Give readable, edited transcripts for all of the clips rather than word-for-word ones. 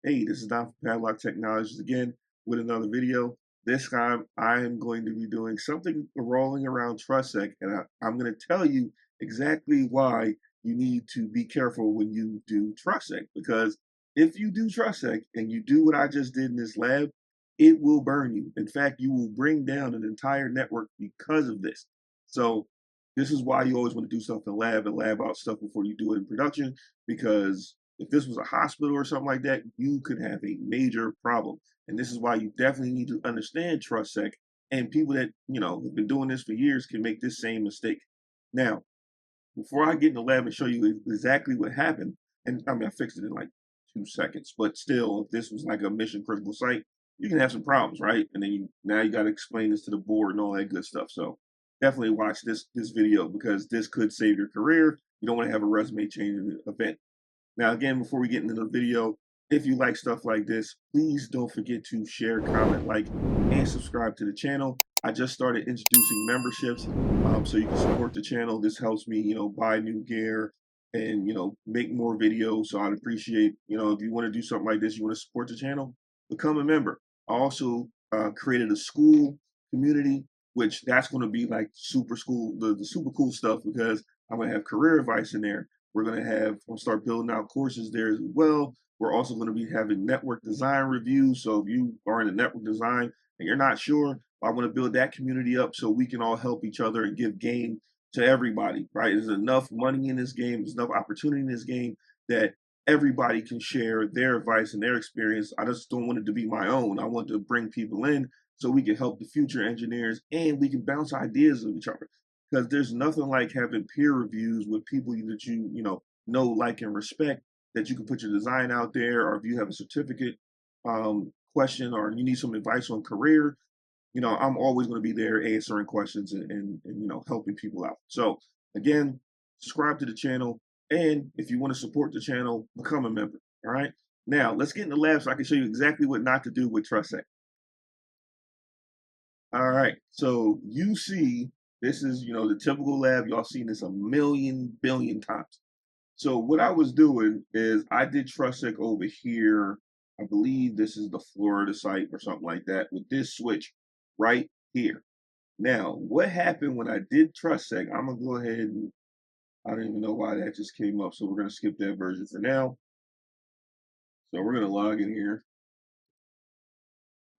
Hey, this is Don from Padlock Technologies again with another video. This time I am going to be doing something rolling around TrustSec, and I'm going to tell you exactly why you need to be careful when you do TrustSec. Because if you do TrustSec and you do what I just did in this lab, it will burn you. In fact, you will bring down an entire network because of this. So this is why you always want to do stuff in lab and lab out stuff before you do it in production, because if this was a hospital or something like that, you could have a major problem. And this is why you definitely need to understand TrustSec. And people that, have been doing this for years can make this same mistake. Now, before I get in the lab and show you exactly what happened, and I mean, I fixed it in like 2 seconds, but still, if this was like a mission critical site, you can have some problems, right? And then now you got to explain this to the board and all that good stuff. So definitely watch this video because this could save your career. You don't want to have a resume changing event. Now, again, before we get into the video, if you like stuff like this, please don't forget to share, comment, like, and subscribe to the channel. I just started introducing memberships, so you can support the channel. This helps me, buy new gear and, make more videos. So I'd appreciate, if you want to do something like this, you want to support the channel, become a member. I also created a school community, which that's going to be like super school, the super cool stuff, because I'm going to have career advice in there. We'll start building out courses there as well. We're also going to be having network design reviews. So if you are in the network design and you're not sure, I want to build that community up so we can all help each other and give game to everybody, right? There's enough money in this game, there's enough opportunity in this game that everybody can share their advice and their experience. I just don't want it to be my own. I want to bring people in so we can help the future engineers and we can bounce ideas of each other, because there's nothing like having peer reviews with people that know, like, and respect, that you can put your design out there, or if you have a certificate question or you need some advice on career, I'm always going to be there answering questions and helping people out. So again, subscribe to the channel, and if you want to support the channel, become a member. All right. Now let's get in the lab so I can show you exactly what not to do with TrustSec. All right, so you see, this is, the typical lab. Y'all seen this a million billion times. So what I was doing is I did TrustSec over here. I believe this is the Florida site or something like that with this switch right here. Now, what happened when I did TrustSec? I'm gonna go ahead and I don't even know why that just came up. So we're gonna skip that version for now. So we're gonna log in here.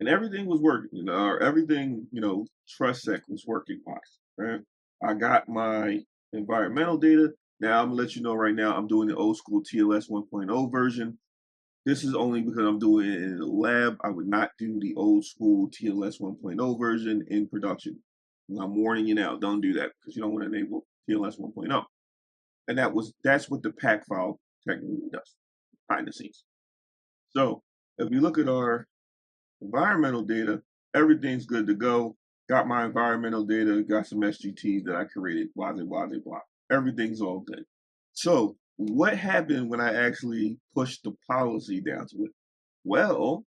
And everything was working, everything, TrustSec was working fine, right? I got my environmental data. Now I'm gonna let you know right now, I'm doing the old school TLS 1.0 version. This is only because I'm doing it in the lab. I would not do the old school TLS 1.0 version in production. And I'm warning you now, don't do that because you don't want to enable TLS 1.0. And that's what the pack file technically does behind the scenes. So if you look at our environmental data, everything's good to go. Got my environmental data, got some SGTs that I created, blah, blah, blah, blah. Everything's all good. So what happened when I actually pushed the policy down to it? Well,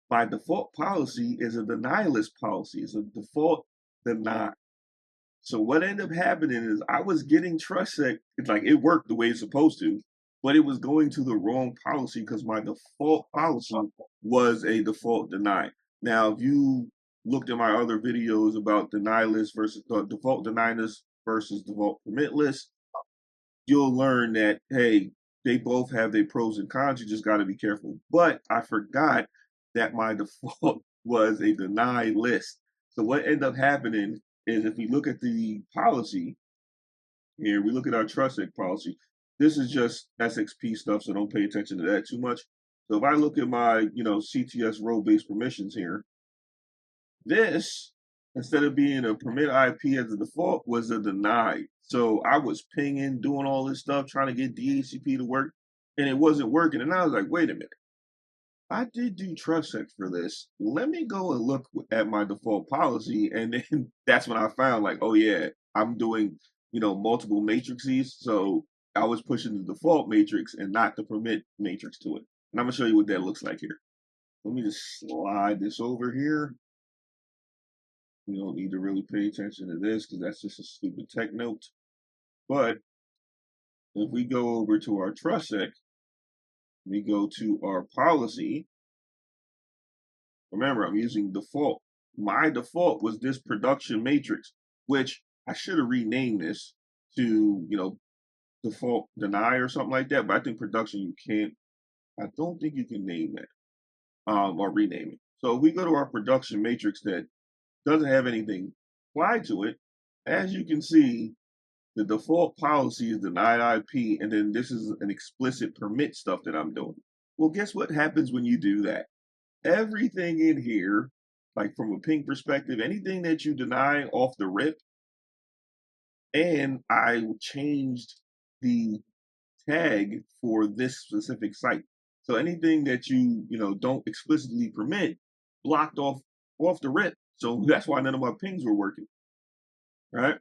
by default policy is a denialist policy. It's a default deny. So what ended up happening is I was getting TrustSec, it's like it worked the way it's supposed to, but it was going to the wrong policy because my default policy was a default deny. Now, if you looked at my other videos about denialist versus default denialist versus default permitless, you'll learn that, hey, they both have their pros and cons. You just got to be careful. But I forgot that my default was a deny list. So what ended up happening is if we look at the policy here, we look at our TrustSec policy. This is just SXP stuff, so don't pay attention to that too much. So if I look at my, CTS role-based permissions here, this, instead of being a permit IP as a default, was a denied. So I was pinging, doing all this stuff, trying to get DHCP to work, and it wasn't working. And I was like, wait a minute. I did do TrustSec for this. Let me go and look at my default policy. And then that's when I found, like, oh yeah, I'm doing, multiple matrices. So I was pushing the default matrix and not the permit matrix to it. And I'm gonna show you what that looks like here. Let me just slide this over here. You don't need to really pay attention to this because that's just a stupid tech note. But if we go over to our TrustSec, We go to our policy. Remember, I'm using default. My default was this production matrix, which I should have renamed this to, default deny or something like that. But I think production you can't. I don't think you can name that or rename it. So if we go to our production matrix that doesn't have anything applied to it, as you can see, the default policy is denied IP, and then this is an explicit permit stuff that I'm doing. Well, guess what happens when you do that? Everything in here, like from a ping perspective, anything that you deny off the rip, and I changed the tag for this specific site. So anything that you don't explicitly permit, blocked off the rip. So that's why none of my pings were working, right?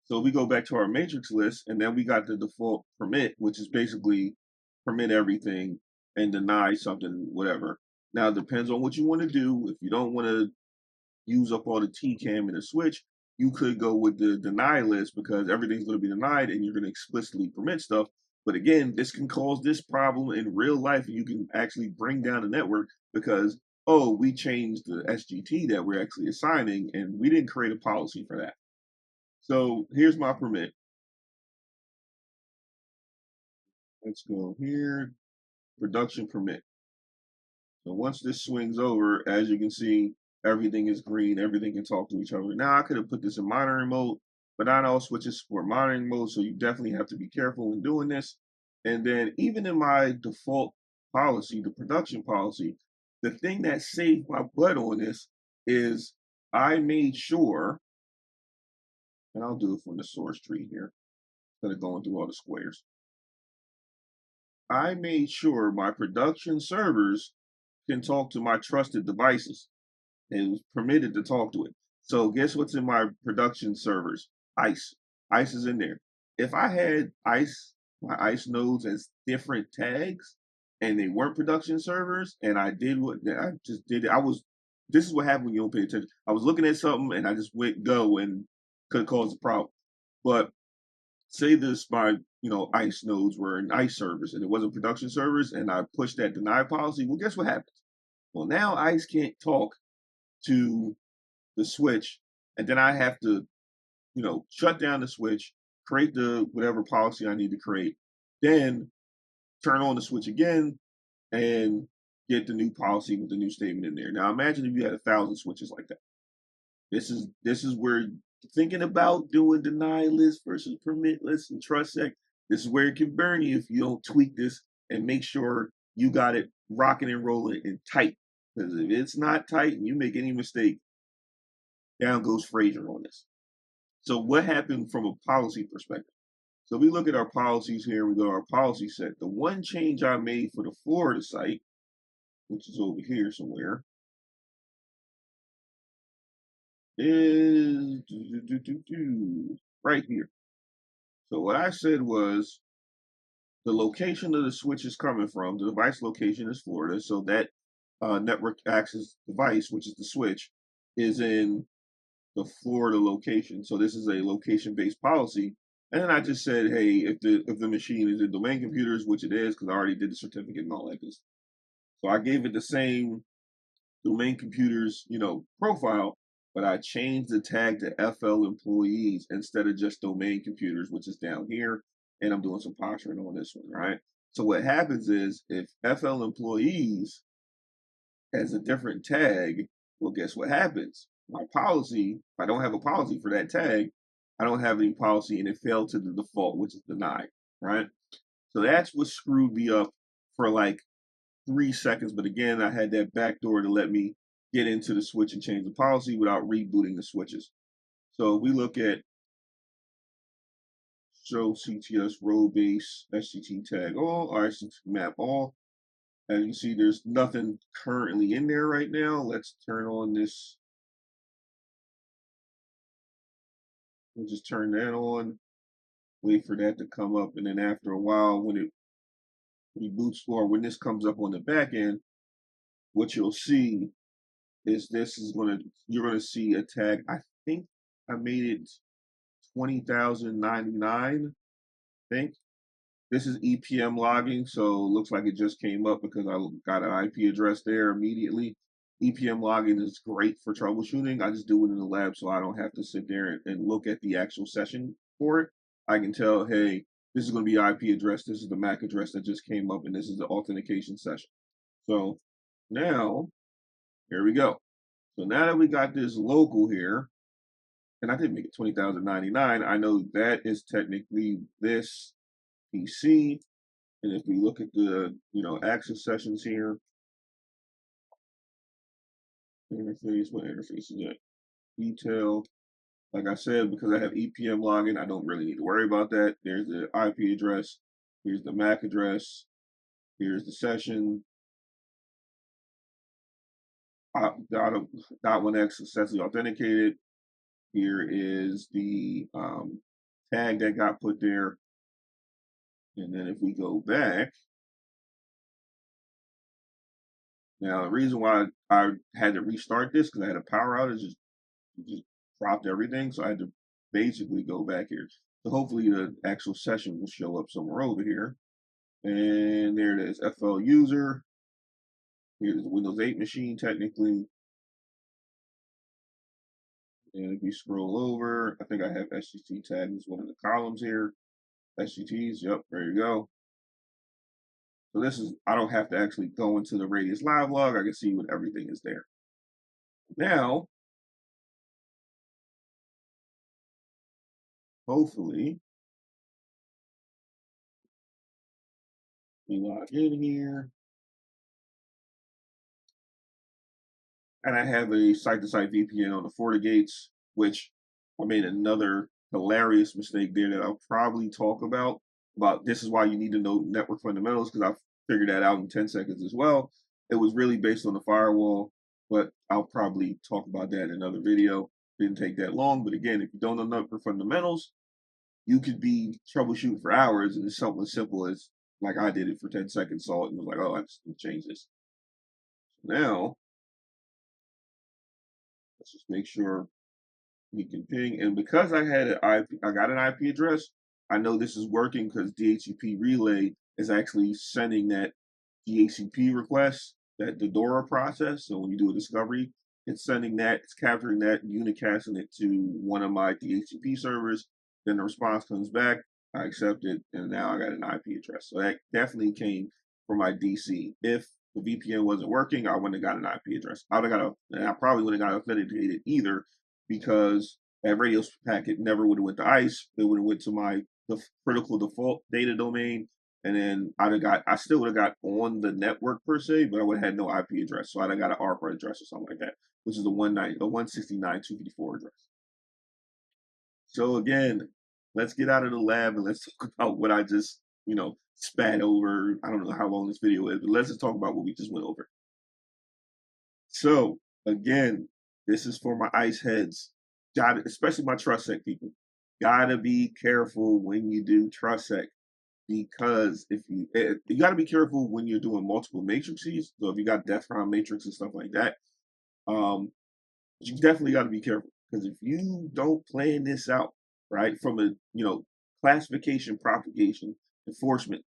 So we go back to our matrix list, and then we got the default permit, which is basically permit everything and deny something, whatever. Now it depends on what you want to do. If you don't want to use up all the TCAM in the switch, you could go with the deny list because everything's going to be denied and you're going to explicitly permit stuff. But again, this can cause this problem in real life. You can actually bring down the network because, oh, we changed the SGT that we're actually assigning and we didn't create a policy for that. So here's my permit. Let's go here, production permit. So once this swings over, as you can see, everything is green, everything can talk to each other. Now I could have put this in monitoring mode, but not all switches support monitoring mode, so you definitely have to be careful when doing this. And then even in my default policy, the production policy, the thing that saved my butt on this is I made sure, and I'll do it from the source tree here, instead of going through all the squares. I made sure my production servers can talk to my trusted devices. It was permitted to talk to it. So guess what's in my production servers? ICE. ICE is in there. If I had ICE, my ICE nodes as different tags, and they weren't production servers, and I did what I just did, this is what happened when you don't pay attention. I was looking at something and I just went go and could have caused a problem. But say this my ICE nodes were in ICE servers and it wasn't production servers, and I pushed that deny policy. Well, guess what happens? Well, now ICE can't talk to the switch, and then I have to shut down the switch, create the whatever policy I need to create, then turn on the switch again and get the new policy with the new statement in there. Now imagine if you had 1,000 switches like that. This is where thinking about doing deny list versus permit list and TrustSec, this is where it can burn you if you don't tweak this and make sure you got it rocking and rolling and tight. Because if it's not tight and you make any mistake, down goes Fraser on this. So what happened from a policy perspective? So we look at our policies here, we go to our policy set. The one change I made for the Florida site, which is over here somewhere, is right here. So what I said was the location of the switch is coming from, the device location is Florida, so that network access device, which is the switch, is in the Florida location. So this is a location-based policy. And then I just said, hey, if the machine is in domain computers, which it is, because I already did the certificate and all that good stuff. So I gave it the same domain computers, profile, but I changed the tag to FL employees instead of just domain computers, which is down here. And I'm doing some posturing on this one, right? So what happens is if FL employees has a different tag, well, guess what happens? My policy, if I don't have a policy for that tag, I don't have any policy and it failed to the default, which is denied, right? So that's what screwed me up for like 3 seconds. But again, I had that backdoor to let me get into the switch and change the policy without rebooting the switches. So we look at show CTS role base SCT tag all, RCT map all. As you can see, there's nothing currently in there right now. Let's turn on this. We'll just turn that on, wait for that to come up, and then after a while, when it reboots or when this comes up on the back end, what you'll see is you're gonna see a tag. I think I made it 20,099, I think. This is EPM logging, so looks like it just came up because I got an IP address there immediately. EPM logging is great for troubleshooting. I just do it in the lab so I don't have to sit there and look at the actual session for it. I can tell, hey, this is going to be IP address, this is the MAC address that just came up, and this is the authentication session. So now, here we go. So now that we got this local here, and I did make it 20,099, I know that is technically this PC. And if we look at the, access sessions here, interface, what interface is that? Detail. Like I said, because I have EPM login, I don't really need to worry about that. There's the IP address. Here's the MAC address. Here's the session. .1x successfully authenticated. Here is the tag that got put there. And then if we go back, now the reason why I had to restart this because I had a power outage, just dropped everything, so I had to basically go back here. So hopefully the actual session will show up somewhere over here. And there it is, FL user. Here's the Windows 8 machine technically. And if we scroll over, I think I have SGT tag as one of the columns here. SGTs, yep, there you go. So this is, I don't have to actually go into the Radius live log. I can see what everything is there. Now, hopefully, we log in here. And I have a site-to-site VPN on the FortiGates, which I made another hilarious mistake there that I'll probably talk about. This is why you need to know network fundamentals, because I figured that out in 10 seconds as well. It was really based on the firewall, but I'll probably talk about that in another video. Didn't take that long, but again, if you don't know network fundamentals, you could be troubleshooting for hours, and it's something as simple as, like I did it for 10 seconds, saw it, and was like, oh, I just need to change this. Now, let's just make sure we can ping. And because I got an IP address, I know this is working because DHCP relay is actually sending that DHCP request, that the DORA process. So when you do a discovery, it's sending that, it's capturing that, unicasting it to one of my DHCP servers. Then the response comes back, I accept it, and now I got an IP address. So that definitely came from my DC. If the VPN wasn't working, I wouldn't have got an IP address. I probably wouldn't have got authenticated either, because that radio packet never would have went to ICE. It would have went to my critical default data domain, and then I still would have got on the network per se, but I would have had no IP address. So I'd have got an ARPA address or something like that, which is the 169.254 address. So again, let's get out of the lab and let's talk about what I just, spat over. I don't know how long this video is, but let's just talk about what we just went over. So again, this is for my ice heads, especially my TrustSec people. Gotta be careful when you do TrustSec, because if you gotta be careful when you're doing multiple matrices. So if you got death round matrix and stuff like that, you definitely got to be careful, because if you don't plan this out right from a classification, propagation, enforcement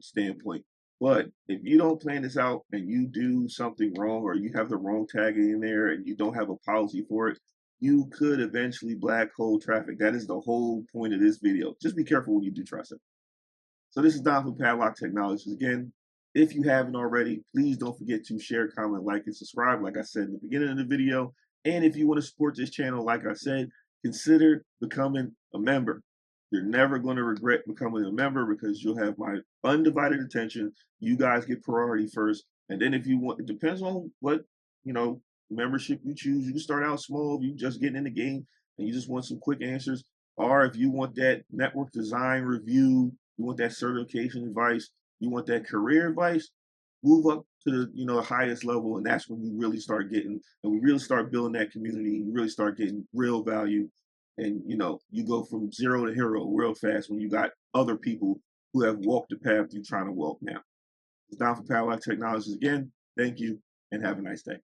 standpoint, but if you don't plan this out and you do something wrong, or you have the wrong tagging in there and you don't have a policy for it, you could eventually black hole traffic. That is the whole point of this video. Just be careful when you do trust it. So this is Don from Padlock Technologies. Again, if you haven't already, please don't forget to share, comment, like, and subscribe, like I said in the beginning of the video. And if you want to support this channel, like I said, consider becoming a member. You're never going to regret becoming a member, because you'll have my undivided attention. You guys get priority first. And then if you want, it depends on what, membership you choose. You can start out small if you just getting in the game and you just want some quick answers. Or if you want that network design review, you want that certification advice, you want that career advice, move up to the highest level, and that's when you really start getting, and we really start building that community. You really start getting real value, and you go from zero to hero real fast when you got other people who have walked the path you're trying to walk now. It's Don for Padlock Technologies again. Thank you, and have a nice day.